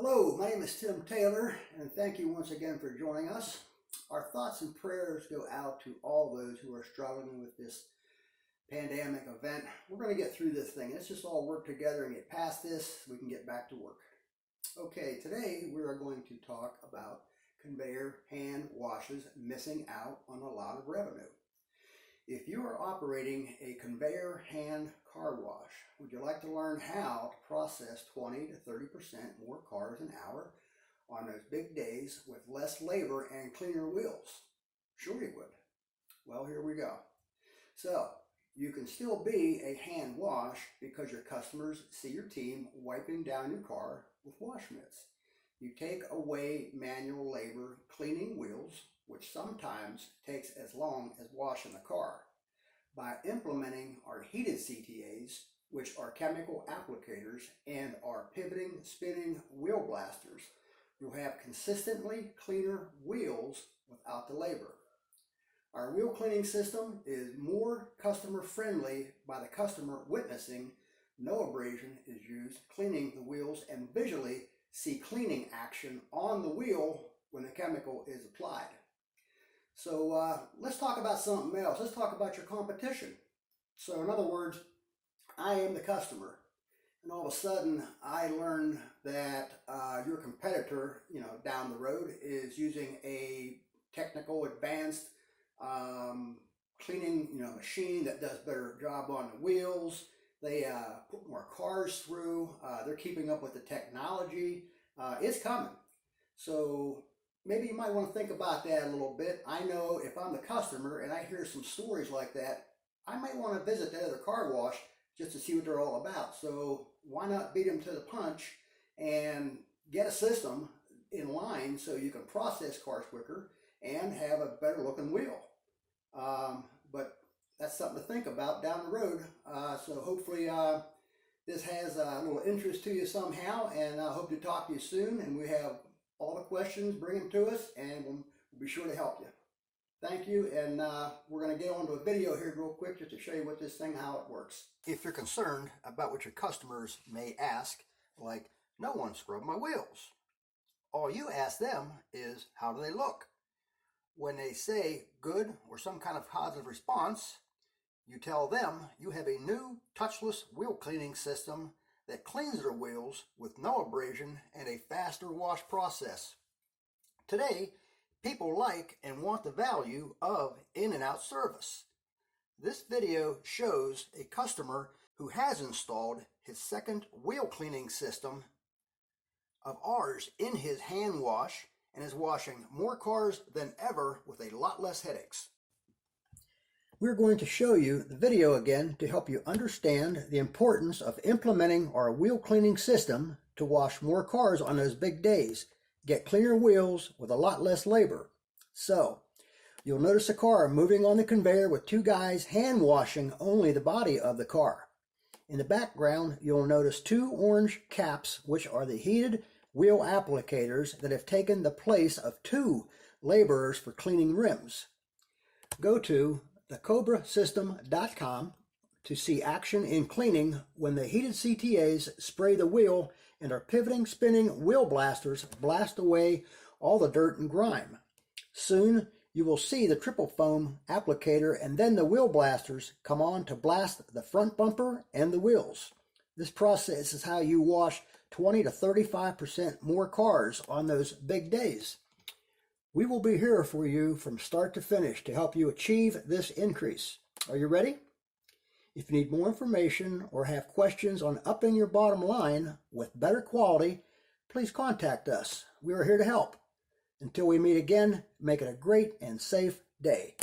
Hello, my name is Tim Taylor, and thank you once again for joining us. Our thoughts and prayers go out to all those who are struggling with this pandemic event. We're going to get through this thing. Let's just all work together and get past this. We can get back to work. Okay, today we are going to talk about conveyor hand washes missing out on a lot of revenue. If you are operating a conveyor hand car wash, would you like to learn how to process 20 to 30% more cars an hour on those big days with less labor and cleaner wheels? Sure you would. Well, here we go. So, you can still be a hand wash because your customers see your team wiping down your car with wash mitts. You take away manual labor cleaning wheels, which sometimes takes as long as washing the car. By implementing our heated CTAs, which are chemical applicators, and our pivoting, spinning wheel blasters, you'll have consistently cleaner wheels without the labor. Our wheel cleaning system is more customer friendly by the customer witnessing no abrasion is used cleaning the wheels and visually see cleaning action on the wheel when the chemical is applied. So let's talk about something else. Let's talk about your competition. So in other words, I am the customer, and all of a sudden I learn that your competitor, down the road is using a technical advanced cleaning, machine that does a better job on the wheels. They put more cars through. They're keeping up with the technology. It's coming. So maybe you might want to think about that a little bit. I know if I'm the customer and I hear some stories like that, I might want to visit that other car wash just to see what they're all about. So why not beat them to the punch and get a system in line so you can process cars quicker and have a better looking wheel. But that's something to think about down the road. So hopefully this has a little interest to you somehow, and I hope to talk to you soon. And we have all the questions, bring them to us, and we'll be sure to help you. Thank you, and we're going to get on to a video here real quick just to show you what this thing, how it works. If you're concerned about what your customers may ask, like, no one scrubbed my wheels, all you ask them is, how do they look? When they say good or some kind of positive response, you tell them you have a new touchless wheel cleaning system that cleans their wheels with no abrasion and a faster wash process. Today, people like and want the value of in-and-out service. This video shows a customer who has installed his second wheel cleaning system of ours in his hand wash and is washing more cars than ever with a lot less headaches. We're going to show you the video again to help you understand the importance of implementing our wheel cleaning system to wash more cars on those big days, get cleaner wheels with a lot less labor. So, you'll notice a car moving on the conveyor with two guys hand washing only the body of the car. In the background, you'll notice two orange caps, which are the heated wheel applicators that have taken the place of two laborers for cleaning rims. Go to thecobrasystem.com to see action in cleaning when the heated CTAs spray the wheel and our pivoting, spinning wheel blasters blast away all the dirt and grime. Soon you will see the triple foam applicator and then the wheel blasters come on to blast the front bumper and the wheels. This process is how you wash 20 to 35% more cars on those big days. We will be here for you from start to finish to help you achieve this increase. Are you ready? If you need more information or have questions on upping your bottom line with better quality, please contact us. We are here to help. Until we meet again, make it a great and safe day.